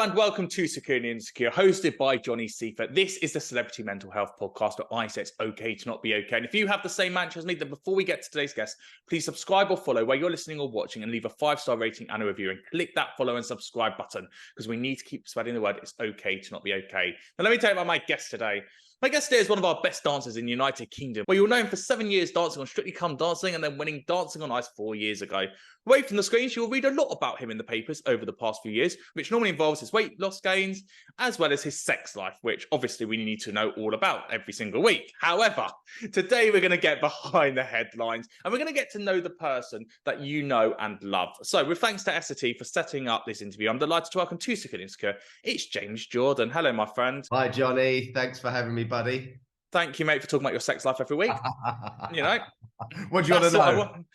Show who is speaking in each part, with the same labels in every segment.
Speaker 1: and welcome to Secure and Insecure, hosted by Johnny Seifert. This is the Celebrity Mental Health Podcast where I say it's okay to not be okay. And if you have the same mantra as me, then before we get to today's guest, please subscribe or follow where you're listening or watching and leave a 5-star rating and a review and click that follow and subscribe button because we need to keep spreading the word it's okay to not be okay. Now, let me tell you about my guest today. My guest today is one of our best dancers in the United Kingdom, where you'll know him for 7 years dancing on Strictly Come Dancing and then winning Dancing on Ice 4 years ago. Away from the screens, you'll read a lot about him in the papers over the past few years, which normally involves his weight loss gains, as well as his sex life, which obviously we need to know all about every single week. However, today we're going to get behind the headlines and we're going to get to know the person that you know and love. So with thanks to Esitty for setting up this interview, I'm delighted to welcome to Secure and Insecure, it's James Jordan. Hello, my friend.
Speaker 2: Hi, Johnny. Thanks for having me, buddy.
Speaker 1: Thank you, mate, for talking about your sex life every week. You know,
Speaker 2: what do you want to know?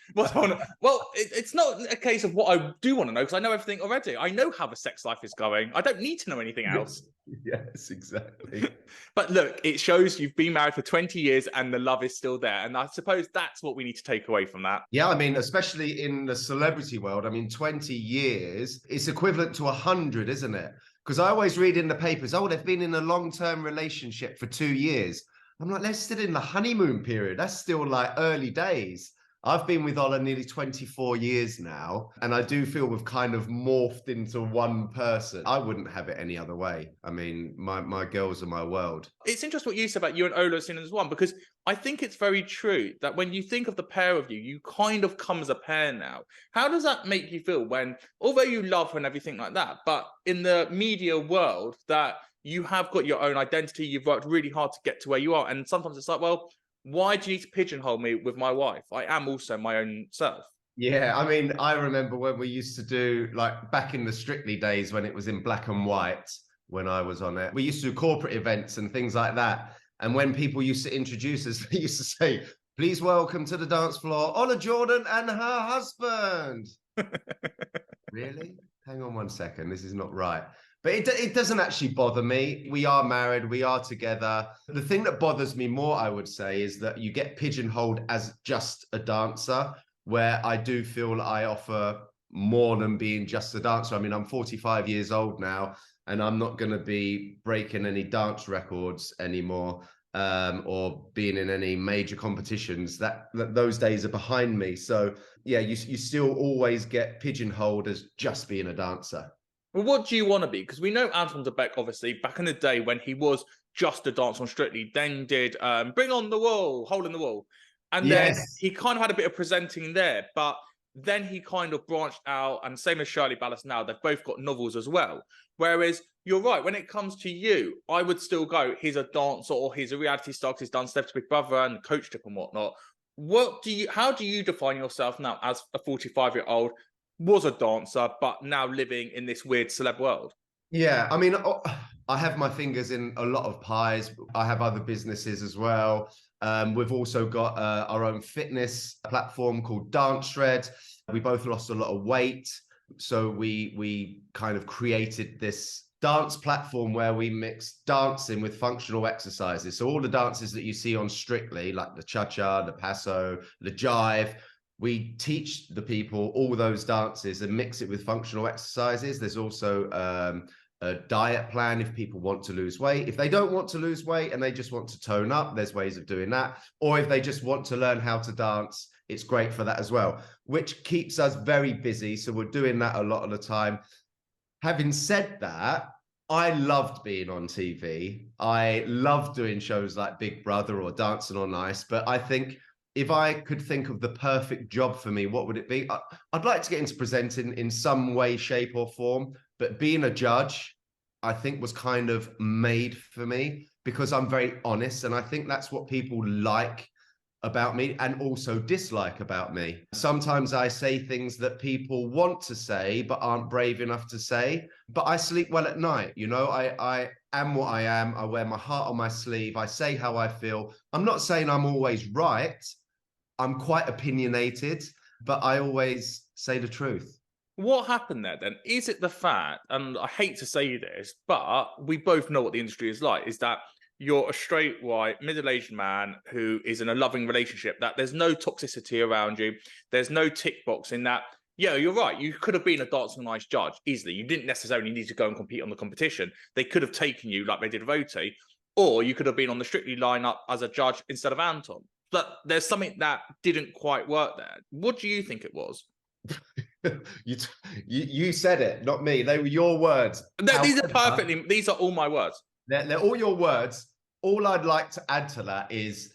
Speaker 1: Well, it's not a case of what I do want to know because I know everything already. I know how the sex life is going. I don't need to know anything else.
Speaker 2: Yes, exactly.
Speaker 1: But look, it shows you've been married for 20 years and the love is still there. And I suppose that's what we need to take away from that.
Speaker 2: Yeah, I mean, especially in the celebrity world, I mean, 20 years, it's equivalent to 100, isn't it? Because I always read in the papers, oh, they've been in a long-term relationship for 2 years. I'm like, they're still in the honeymoon period. That's still like early days. I've been with Ola nearly 24 years now, and I do feel we've kind of morphed into one person. I wouldn't have it any other way. I mean, my girls are my world.
Speaker 1: It's interesting what you said about you and Ola seen as one, because I think it's very true that when you think of the pair of you, you kind of come as a pair now. How does that make you feel when, although you love her and everything like that, but in the media world that you have got your own identity, you've worked really hard to get to where you are. And sometimes it's like, well, why do you need to pigeonhole me with my wife? I am also my own self.
Speaker 2: Yeah, I mean, I remember when we used to do, like back in the Strictly days when it was in black and white, when I was on it, we used to do corporate events and things like that. And when people used to introduce us, they used to say, please welcome to the dance floor, Ola Jordan and her husband. Really? Hang on one second. This is not right. But it doesn't actually bother me. We are married. We are together. The thing that bothers me more, I would say, is that you get pigeonholed as just a dancer, where I do feel I offer more than being just a dancer. I mean, I'm 45 years old now, and I'm not going to be breaking any dance records anymore or being in any major competitions. Those days are behind me. So, yeah, you still always get pigeonholed as just being a dancer.
Speaker 1: Well, what do you want to be? Because we know Anton de Beck, obviously, back in the day when he was just a dancer on Strictly, then did Bring on the Wall, Hole in the Wall. And then he kind of had a bit of presenting there, but then he kind of branched out, and same as Shirley Ballas now, they've both got novels as well. Whereas you're right, when it comes to you, I would still go, he's a dancer or he's a reality star because he's done Steps to Big Brother and Coach Tip and whatnot. How do you define yourself now as a 45-year-old? Was a dancer, but now living in this weird celeb world?
Speaker 2: Yeah, I mean, I have my fingers in a lot of pies. I have other businesses as well. We've also got our own fitness platform called Dance Shred. We both lost a lot of weight. So we kind of created this dance platform where we mix dancing with functional exercises. So all the dances that you see on Strictly, like the cha-cha, the paso, the jive, we teach the people all those dances and mix it with functional exercises. There's also a diet plan if people want to lose weight. If they don't want to lose weight and they just want to tone up, there's ways of doing that. Or if they just want to learn how to dance, it's great for that as well, which keeps us very busy. So we're doing that a lot of the time. Having said that, I loved being on TV. I loved doing shows like Big Brother or Dancing on Ice, but I think if I could think of the perfect job for me, what would it be? I'd like to get into presenting in some way, shape or form, but being a judge, I think was kind of made for me because I'm very honest. And I think that's what people like about me and also dislike about me. Sometimes I say things that people want to say, but aren't brave enough to say, but I sleep well at night. You know, I am what I am. I wear my heart on my sleeve. I say how I feel. I'm not saying I'm always right. I'm quite opinionated, but I always say the truth.
Speaker 1: What happened there then? Is it the fact, and I hate to say this, but we both know what the industry is like, is that you're a straight, white, middle-aged man who is in a loving relationship, that there's no toxicity around you, there's no tick box in that Yeah, you're right. You could have been a Dancing on Ice judge easily. You didn't necessarily need to go and compete on the competition. They could have taken you like they did with Oti, or you could have been on the Strictly lineup as a judge instead of Anton. But there's something that didn't quite work there. What do you think it was?
Speaker 2: You said it, not me. They were your words.
Speaker 1: These are all my words.
Speaker 2: They're all your words. All I'd like to add to that is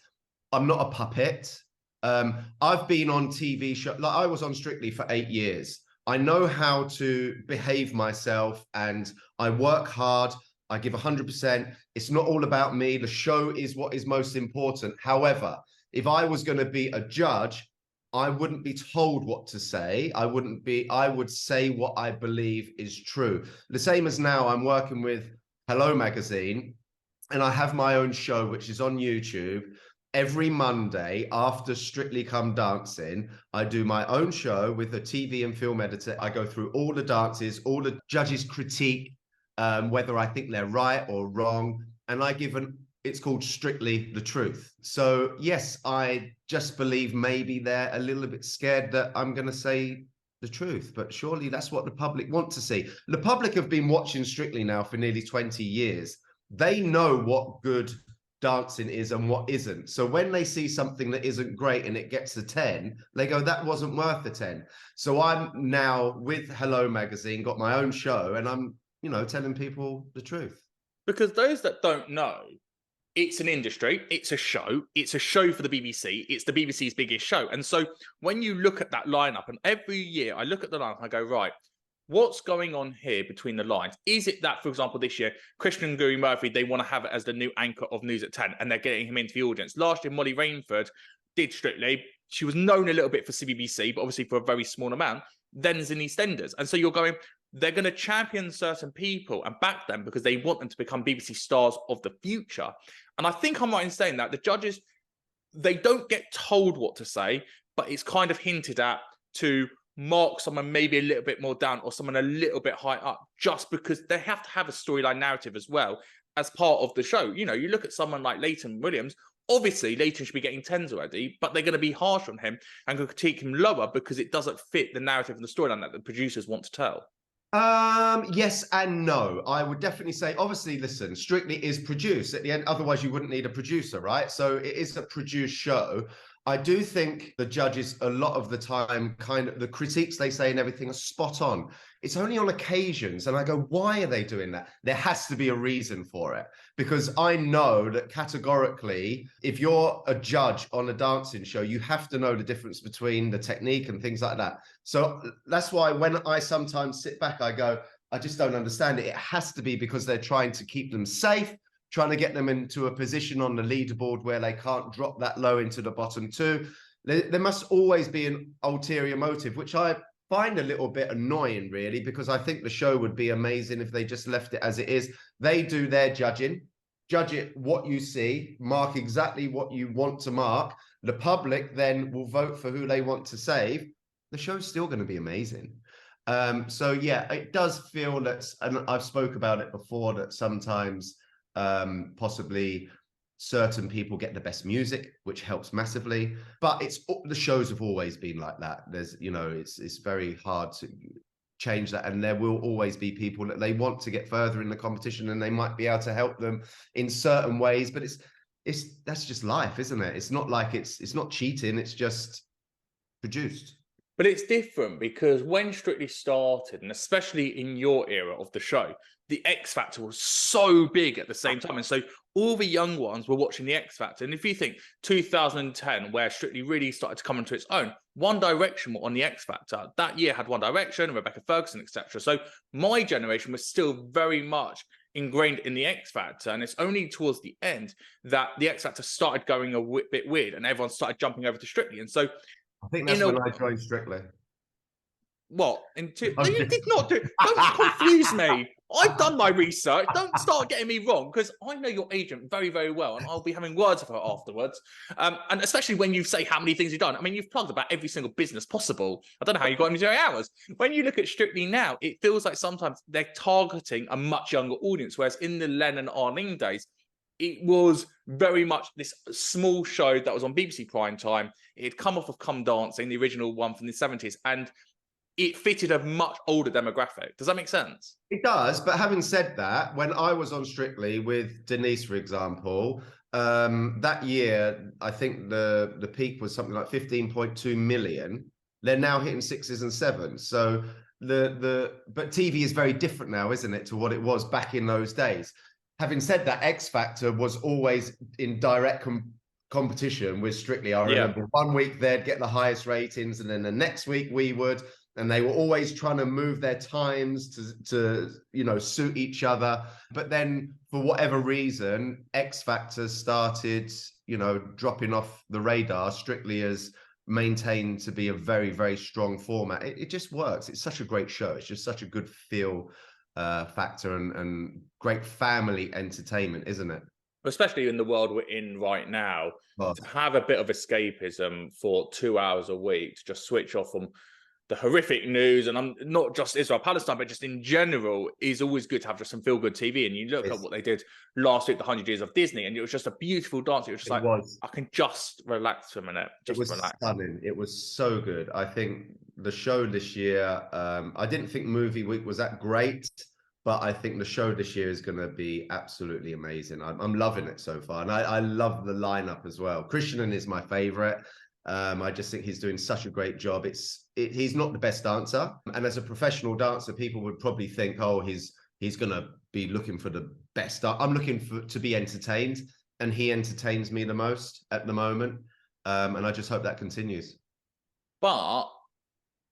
Speaker 2: I'm not a puppet. I've been on TV show, like I was on Strictly for 8 years. I know how to behave myself and I work hard. I give 100%. It's not all about me. The show is what is most important. However, if I was going to be a judge, I wouldn't be told what to say. I would say what I believe is true. The same as now I'm working with Hello Magazine and I have my own show, which is on YouTube. Every Monday after Strictly Come Dancing, I do my own show with a TV and film editor. I go through all the dances, all the judges critique, whether I think they're right or wrong. And I give it's called Strictly the Truth. So yes, I just believe maybe they're a little bit scared that I'm going to say the truth, but surely that's what the public want to see. The public have been watching Strictly now for nearly 20 years. They know what good dancing is and what isn't. So when they see something that isn't great and it gets a 10, they go, that wasn't worth the 10. So I'm now with Hello Magazine, got my own show, and I'm, telling people the truth.
Speaker 1: Because those that don't know, it's an industry, it's a show for the BBC, it's the BBC's biggest show. And so when you look at that lineup, and every year I look at the lineup, I go, right, what's going on here between the lines? Is it that, for example, this year, Christian Guri Murphy, they want to have it as the new anchor of News at 10, and they're getting him into the audience? Last year, Molly Rainford did Strictly. She was known a little bit for CBBC, but obviously for a very small amount, then as in EastEnders. And so you're going, they're going to champion certain people and back them because they want them to become BBC stars of the future. And I think I'm right in saying that the judges, they don't get told what to say, but it's kind of hinted at to mark someone maybe a little bit more down or someone a little bit high up, just because they have to have a storyline narrative as well as part of the show. You look at someone like Leighton Williams. Obviously, Leighton should be getting 10s already, but they're going to be harsh on him and critique him lower because it doesn't fit the narrative and the storyline that the producers want to tell.
Speaker 2: Yes and no. I would definitely say, obviously, listen, Strictly is produced at the end, otherwise you wouldn't need a producer, right? So it is a produced show. I do think the judges a lot of the time, kind of the critiques they say and everything are spot on. It's only on occasions, and I go, why are they doing that? There has to be a reason for it, because I know that categorically, if you're a judge on a dancing show, you have to know the difference between the technique and things like that. So that's why when I sometimes sit back, I go, I just don't understand it. It has to be because they're trying to keep them safe, trying to get them into a position on the leaderboard where they can't drop that low into the bottom two. There must always be an ulterior motive, which I find a little bit annoying, really, because I think the show would be amazing if they just left it as it is. They do their judging, judge it what you see, mark exactly what you want to mark. The public then will vote for who they want to save. The show's still going to be amazing. So yeah, it does feel that, and I've spoke about it before, that sometimes possibly certain people get the best music, which helps massively, but the shows have always been like that. There's, it's very hard to change that, and there will always be people that they want to get further in the competition, and they might be able to help them in certain ways, but that's just life, isn't it? It's not like it's not cheating, it's just produced.
Speaker 1: But it's different because when Strictly started, and especially in your era of the show, the X Factor was so big at the same time. And so all the young ones were watching the X Factor. And if you think 2010, where Strictly really started to come into its own, One Direction were on the X Factor. That year had One Direction, Rebecca Ferguson, etc. So my generation was still very much ingrained in the X Factor. And it's only towards the end that the X Factor started going a bit weird and everyone started jumping over to Strictly. And so
Speaker 2: I think that's when I joined Strictly.
Speaker 1: What? No, you did not do. Don't confuse me. I've done my research. Don't start getting me wrong, because I know your agent very, very well, and I'll be having words with her afterwards. And especially when you say how many things you've done. I mean, you've plugged about every single business possible. I don't know how you got into 0 hours. When you look at Strictly now, it feels like sometimes they're targeting a much younger audience, whereas in the Len and Arlene days, it was very much this small show that was on BBC Prime Time. It had come off of Come Dancing, the original one from the 70s, and it fitted a much older demographic. Does that make sense?
Speaker 2: It does, but having said that, when I was on Strictly with Denise, for example, that year, I think the peak was something like 15.2 million. They're now hitting 6s and 7s. So but TV is very different now, isn't it, to what it was back in those days. Having said that, X Factor was always in direct competition with Strictly. I remember one week they'd get the highest ratings, and then the next week we would. And they were always trying to move their times to suit each other. But then for whatever reason, X Factor started, dropping off the radar. Strictly has maintained to be a very, very strong format. It just works. It's such a great show. It's just such a good feel factor and great family entertainment, isn't it?
Speaker 1: Especially in the world we're in right now, to have a bit of escapism for 2 hours a week, to just switch off from the horrific news, and I'm not just Israel, Palestine, but just in general, is always good to have just some feel-good TV. And you look at what they did last week, the 100 Years of Disney, and it was just a beautiful dance. It was just I can just relax for a minute. Just
Speaker 2: it was
Speaker 1: relax.
Speaker 2: Stunning. It was so good. I think the show this year, I didn't think Movie Week was that great, but I think the show this year is going to be absolutely amazing. I'm loving it so far. And I love the lineup as well. Christian is my favorite. I just think he's doing such a great job. He's not the best dancer, and as a professional dancer, people would probably think, oh, he's going to be looking for the best. I'm looking to be entertained, and he entertains me the most at the moment, and I just hope that continues.
Speaker 1: But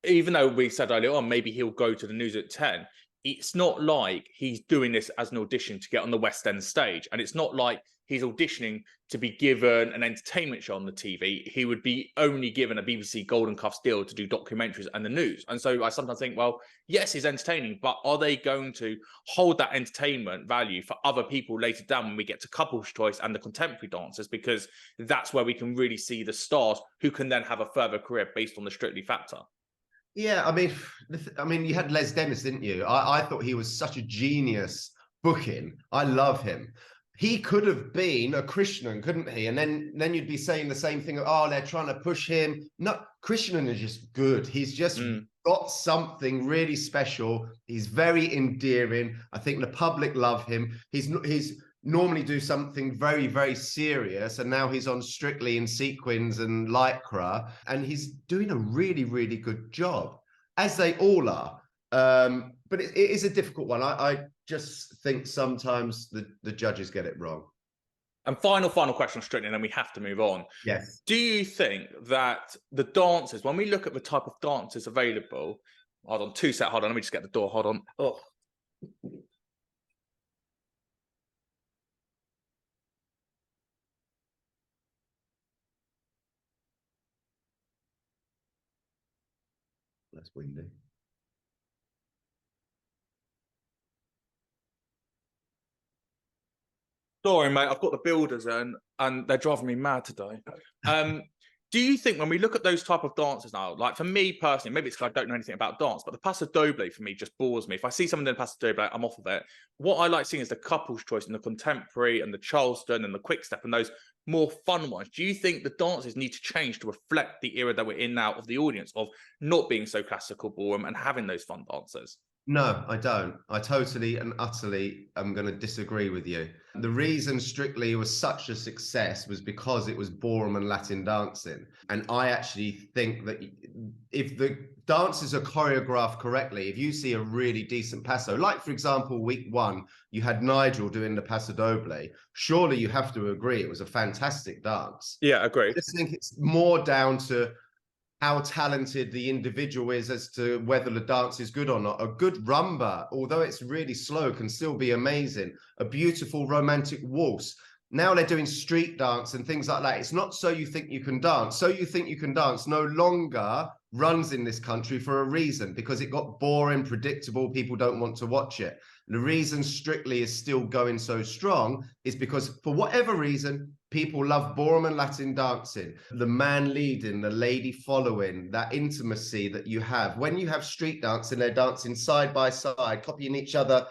Speaker 1: even though we said earlier on, maybe he'll go to the news at 10, it's not like he's doing this as an audition to get on the West End stage. And it's not like he's auditioning to be given an entertainment show on the TV. He would be only given a BBC Golden Cuffs deal to do documentaries and the news. And so I sometimes think, well, yes, he's entertaining, but are they going to hold that entertainment value for other people later down when we get to couples choice and the contemporary dancers? Because that's where we can really see the stars who can then have a further career based on the Strictly factor.
Speaker 2: Yeah, I mean, you had Les Dennis, didn't you? I thought he was such a genius booking. I love him. He could have been a Krishnan, couldn't he? And then you'd be saying the same thing. Oh, they're trying to push him. No, Krishnan is just good. He's just got something really special. He's very endearing. I think the public love him. He's normally do something very, very serious, and now he's on Strictly in sequins and lycra, and he's doing a really, really good job, as they all are. But it is a difficult one. I just think sometimes the judges get it wrong.
Speaker 1: And final question on Strictly, and then we have to move on.
Speaker 2: Yes.
Speaker 1: Do you think that the dancers, when we look at the type of dancers available, hold on, let me just get the door, hold on. Oh.
Speaker 2: That's windy.
Speaker 1: Sorry, mate, I've got the builders in, and they're driving me mad today. Do you think when we look at those type of dancers now, like for me personally, maybe it's because I don't know anything about dance, but the Paso Doble for me just bores me. If I see someone doing Paso Doble, I'm off of it. What I like seeing is the couples choice and the contemporary and the Charleston and the quick step and those more fun ones. Do you think the dancers need to change to reflect the era that we're in now of the audience, of not being so classical ballroom and having those fun dancers?
Speaker 2: No, I don't. I totally and utterly am going to disagree with you. The reason Strictly was such a success was because it was ballroom and Latin dancing. And I actually think that if the dances are choreographed correctly, if you see a really decent paso, like for example, week 1, you had Nigel doing the Paso Doble, surely you have to agree it was a fantastic dance.
Speaker 1: Yeah, I agree.
Speaker 2: I just think it's more down to how talented the individual is as to whether the dance is good or not. A good rumba, although it's really slow, can still be amazing. A beautiful romantic waltz. Now they're doing street dance and things like that. It's not So You Think You Can Dance. So You Think You Can Dance no longer runs in this country for a reason, because it got boring, predictable. People don't want to watch it. The reason Strictly is still going so strong is because, for whatever reason, people love ballroom and Latin dancing. The man leading, the lady following, that intimacy that you have. When you have street dancing, they're dancing side by side, copying each other.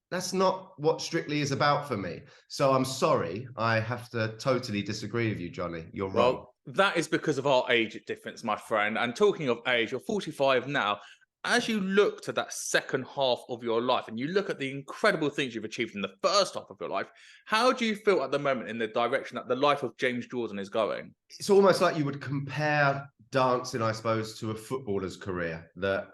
Speaker 2: That's not what Strictly is about for me. So I'm sorry, I have to totally disagree with you, Johnny. You're wrong.
Speaker 1: Well, that is because of our age difference, my friend. And talking of age, you're 45 now. As you look to that second half of your life and you look at the incredible things you've achieved in the first half of your life, how do you feel at the moment in the direction that the life of James Jordan is going?
Speaker 2: It's almost like you would compare dancing, I suppose, to a footballer's career. That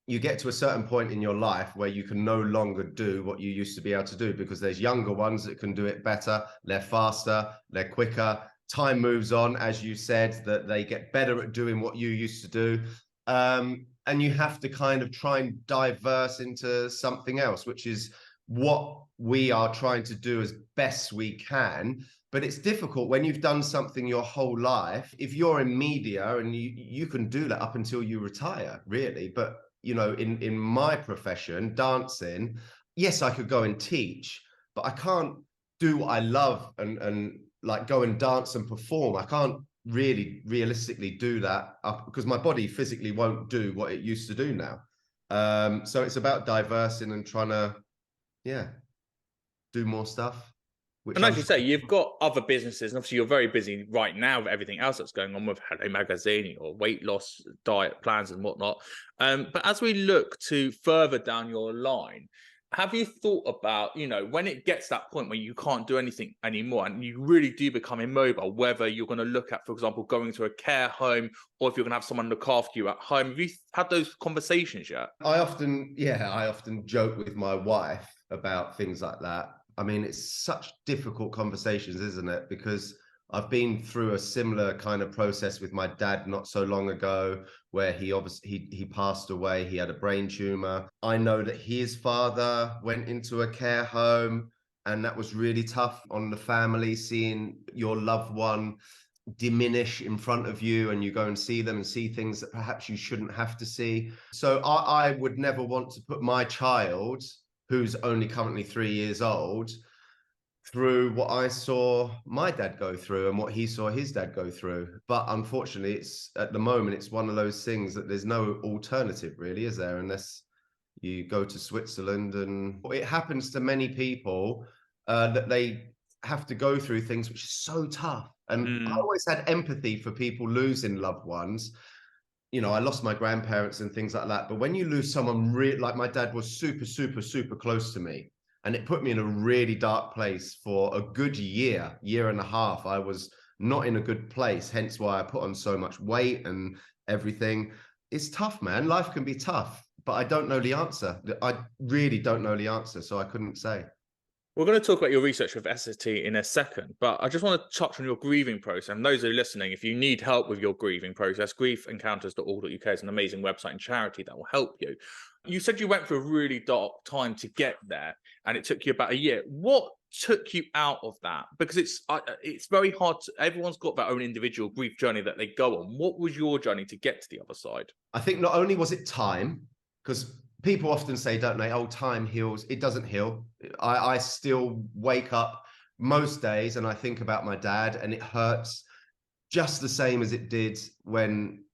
Speaker 2: you get to a certain point in your life where you can no longer do what you used to be able to do, because there's younger ones that can do it better. They're faster, they're quicker. Time moves on, as you said, that they get better at doing what you used to do. And you have to kind of try and diverse into something else, which is what we are trying to do as best we can. But it's difficult when you've done something your whole life. If you're in media, and you can do that up until you retire, really. But you know, in my profession, dancing, yes, I could go and teach, but I can't do what I love and like go and dance and perform. I can't really realistically do that because my body physically won't do what it used to do now. So it's about diversing and trying to, do more stuff.
Speaker 1: And as you say, you've got other businesses, and obviously you're very busy right now with everything else that's going on with Hello Magazine or weight loss, diet plans and whatnot. But as we look to further down your line, have you thought about, when it gets to that point where you can't do anything anymore and you really do become immobile, whether you're going to look at, for example, going to a care home, or if you're going to have someone look after you at home? Have you had those conversations yet?
Speaker 2: I often joke with my wife about things like that. I mean, it's such difficult conversations, isn't it? Because I've been through a similar kind of process with my dad not so long ago, where he passed away. He had a brain tumor. I know that his father went into a care home, and that was really tough on the family, seeing your loved one diminish in front of you, and you go and see them and see things that perhaps you shouldn't have to see. So I would never want to put my child, who's only currently 3 years old, through what I saw my dad go through and what he saw his dad go through. But unfortunately, it's at the moment, it's one of those things that there's no alternative really, is there? Unless you go to Switzerland. And it happens to many people that they have to go through things which is so tough. And I always had empathy for people losing loved ones. I lost my grandparents and things like that. But when you lose someone like my dad was super, super, super close to me, and it put me in a really dark place for a good year and a half. I was not in a good place, hence why I put on so much weight and everything. It's tough, man. Life can be tough, but I don't know the answer. I really don't know the answer, so I couldn't say.
Speaker 1: We're going to talk about your research with Esitty in a second, but I just want to touch on your grieving process. And those who are listening, if you need help with your grieving process, grieferncounters.org.uk is an amazing website and charity that will help you. You said you went through a really dark time to get there, and it took you about a year. What took you out of that? Because it's very hard. Everyone's got their own individual grief journey that they go on. What was your journey to get to the other side?
Speaker 2: I think not only was it time, because people often say, don't they, oh, time heals. It doesn't heal. I still wake up most days and I think about my dad, and it hurts just the same as it did when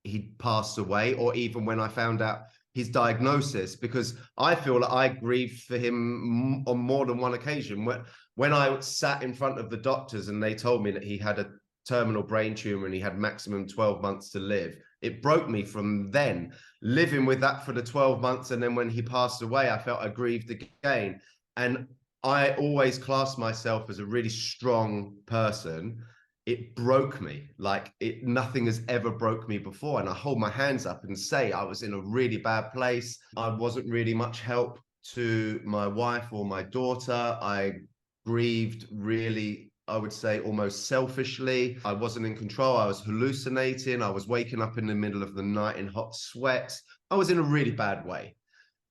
Speaker 2: he passed away, or even when I found out his diagnosis, because I feel that I grieved for him on more than one occasion. When I sat in front of the doctors and they told me that he had a terminal brain tumor and he had maximum 12 months to live, it broke me from then, living with that for the 12 months. And then when he passed away, I felt I grieved again. And I always classed myself as a really strong person. It broke me like nothing has ever broke me before. And I hold my hands up and say I was in a really bad place. I wasn't really much help to my wife or my daughter. I grieved really, I would say, almost selfishly. I wasn't in control. I was hallucinating. I was waking up in the middle of the night in hot sweats. I was in a really bad way.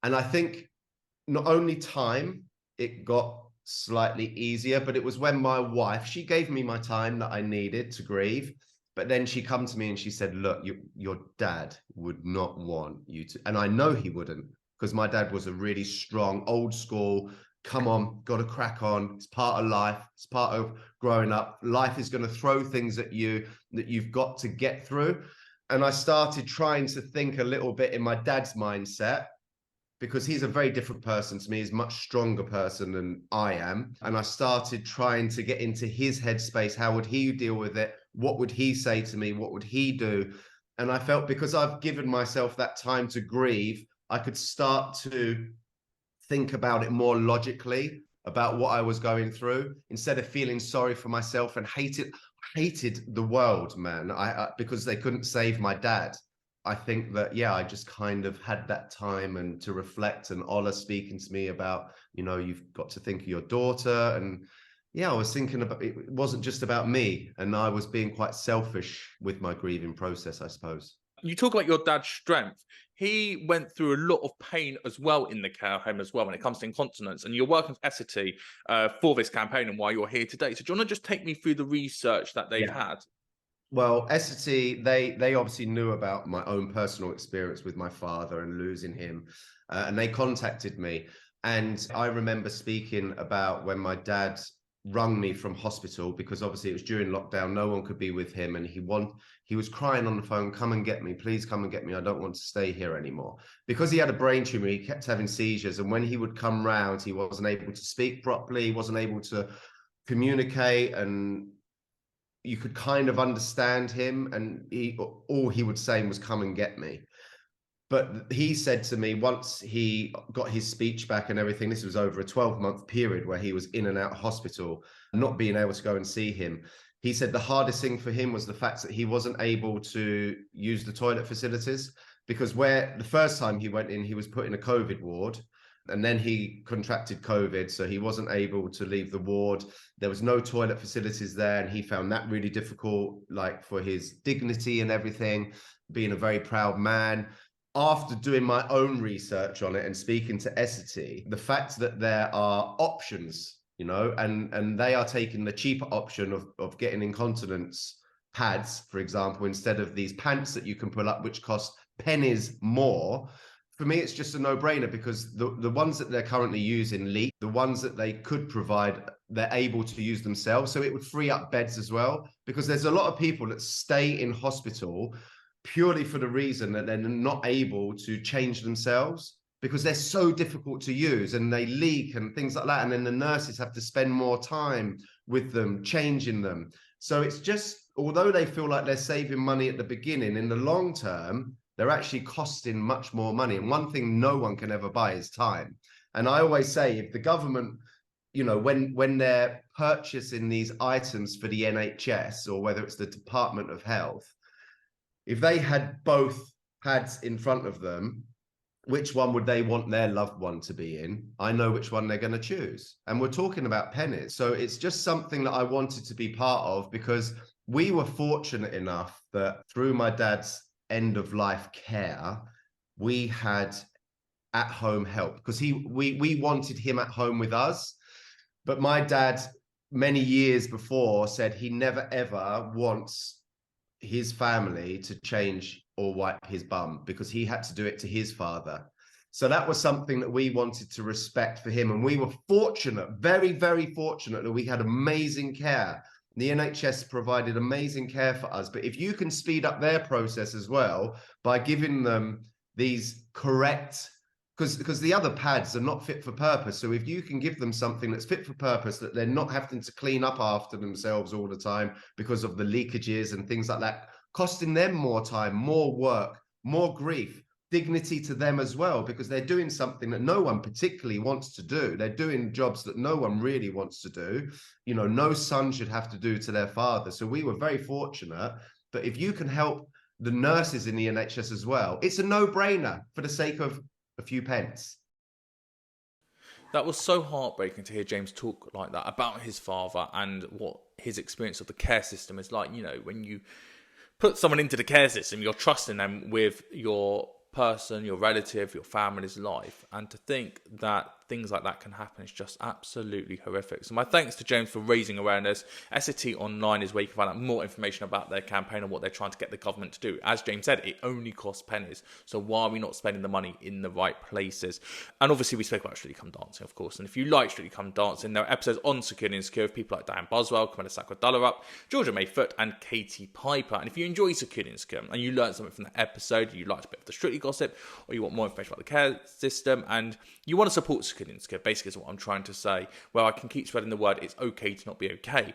Speaker 2: And I think not only time, it got slightly easier, but it was when my wife, she gave me my time that I needed to grieve. But then she come to me and she said, look, your dad would not want you to. And I know he wouldn't, because my dad was a really strong, old school, come on, got to crack on. It's part of life. It's part of growing up. Life is going to throw things at you that you've got to get through. And I started trying to think a little bit in my dad's mindset, because he's a very different person to me. He's a much stronger person than I am. And I started trying to get into his headspace. How would he deal with it? What would he say to me? What would he do? And I felt because I've given myself that time to grieve, I could start to think about it more logically about what I was going through instead of feeling sorry for myself and hated the world, man. Because they couldn't save my dad. I think that, yeah, I just kind of had that time and to reflect, and Ola speaking to me about, you've got to think of your daughter. And yeah, I was thinking about, it wasn't just about me, and I was being quite selfish with my grieving process, I suppose.
Speaker 1: You talk about your dad's strength. He went through a lot of pain as well in the care home as well when it comes to incontinence. And you're working with Esitty for this campaign and why you're here today. So do you want to just take me through the research that they've had?
Speaker 2: Well, Esitty, they obviously knew about my own personal experience with my father and losing him, and they contacted me. And I remember speaking about when my dad rung me from hospital, because obviously it was during lockdown, no one could be with him, and he was crying on the phone, "Come and get me, please come and get me. I don't want to stay here anymore." Because he had a brain tumor, he kept having seizures, and when he would come round, he wasn't able to speak properly, he wasn't able to communicate, and you could kind of understand him, and all he would say was, "Come and get me." But he said to me, once he got his speech back and everything, this was over a 12-month period where he was in and out of hospital, not being able to go and see him. He said the hardest thing for him was the fact that he wasn't able to use the toilet facilities, because where the first time he went in, he was put in a COVID ward, and then he contracted COVID, so he wasn't able to leave the ward. There was no toilet facilities there, and he found that really difficult, like for his dignity and everything, being a very proud man. After doing my own research on it and speaking to Esitty, the fact that there are options, and they are taking the cheaper option of getting incontinence pads, for example, instead of these pants that you can pull up, which cost pennies more. For me, it's just a no-brainer, because the ones that they're currently using leak. The ones that they could provide, they're able to use themselves. So it would free up beds as well, because there's a lot of people that stay in hospital purely for the reason that they're not able to change themselves, because they're so difficult to use and they leak and things like that. And then the nurses have to spend more time with them, changing them. So it's just, although they feel like they're saving money at the beginning, in the long term, they're actually costing much more money. And one thing no one can ever buy is time. And I always say, if the government, when they're purchasing these items for the NHS, or whether it's the Department of Health, if they had both pads in front of them, which one would they want their loved one to be in? I know which one they're going to choose. And we're talking about pennies. So it's just something that I wanted to be part of, because we were fortunate enough that through my dad's end of life care, we had at-home help, because we wanted him at home with us. But my dad, many years before, said he never ever wants his family to change or wipe his bum, because he had to do it to his father. So that was something that we wanted to respect for him. And we were fortunate, very, very fortunate, that we had amazing care. The NHS provided amazing care for us. But if you can speed up their process as well by giving them these correct, because the other pads are not fit for purpose. So if you can give them something that's fit for purpose, that they're not having to clean up after themselves all the time because of the leakages and things like that, costing them more time, more work, more grief, dignity to them as well, because they're doing something that no one particularly wants to do. They're doing jobs that no one really wants to do. No son should have to do to their father. So we were very fortunate. But if you can help the nurses in the NHS as well, it's a no-brainer for the sake of a few pence.
Speaker 1: That was so heartbreaking to hear James talk like that about his father and what his experience of the care system is like. When you put someone into the care system, you're trusting them with your person, your relative, your family's life. And to think that things like that can happen is just absolutely horrific. So my thanks to James for raising awareness. Esitty Online is where you can find out more information about their campaign and what they're trying to get the government to do. As James said, it only costs pennies. So why are we not spending the money in the right places? And obviously we spoke about Strictly Come Dancing, of course. And if you like Strictly Come Dancing, there are episodes on Secure and Insecure with people like Diane Boswell, Camilla Sacco-Dullerup, Georgia Mayfoot and Katie Piper. And if you enjoy Secure and Insecure and you learned something from that episode, you liked a bit of the Strictly gossip, or you want more information about the care system, and you want to support Secure and Insecure, basically is what I'm trying to say, where I can keep spreading the word it's okay to not be okay,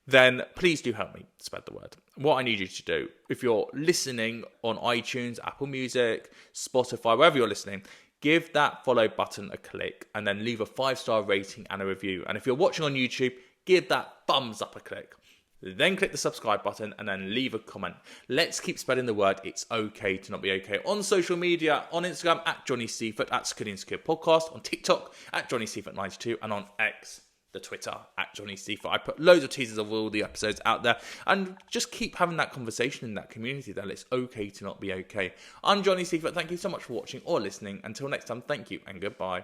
Speaker 1: then please do help me spread the word. What I need you to do, if you're listening on iTunes, Apple Music, Spotify, wherever you're listening, give that follow button a click and then leave a 5-star rating and a review. And if you're watching on YouTube, give that thumbs up a click. Then click the subscribe button and then leave a comment. Let's keep spreading the word. It's okay to not be okay. On social media, on Instagram, at Johnny Seifert, at Security and Secure Podcast, on TikTok, at Johnny Seifert92, and on X, the Twitter, at Johnny Seifert. I put loads of teasers of all the episodes out there, and just keep having that conversation in that community that it's okay to not be okay. I'm Johnny Seifert. Thank you so much for watching or listening. Until next time, thank you and goodbye.